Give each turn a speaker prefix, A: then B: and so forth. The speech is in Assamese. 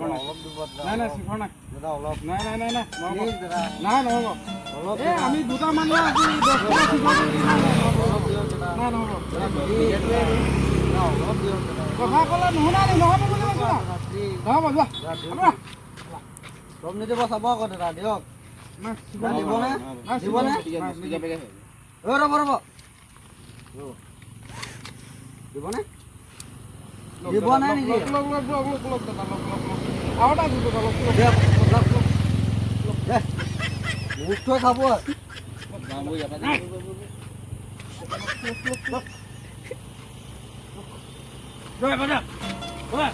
A: অলপ দিব দাদা।
B: নাই নাই চিখৰ নাই
A: দাদা অলপ।
B: নাই নাই নাই নাই নহ'ব
A: প্লিজ দাদা।
B: নাই নহ'ব
A: অলপ
B: এই আমি দুটা মানুহ আছো 10 টকা চিখৰ কৰি নাই
A: অলপ দিয়ক দাদা।
B: নাই নহ'ব
A: দাদা প্লিজ দাদা। দাদা অলপ দিয়ক দাদা।
B: কথা ক'লে নুশুনা নি নহ'ব বুলি কৈছো না
A: দাদা প্লিজ।
B: নহ'ব যোৱা
A: দাদা দিয়ক।
B: আনোৱা।
A: কম নিদিব চাব আকৌ দাদা দিয়ক।
B: নাই
A: দাদা দিবনে? দিবনে? ঐ ৰ'ব ৰ'ব। দিবনে? দিব নাই নেকি?
B: লগ দাদা আৰু এটা জুতো লগ
A: দিয়ক লওক লওক। দে মুখ থৈ খাব।
B: Rồi, bắt đầu. Rồi.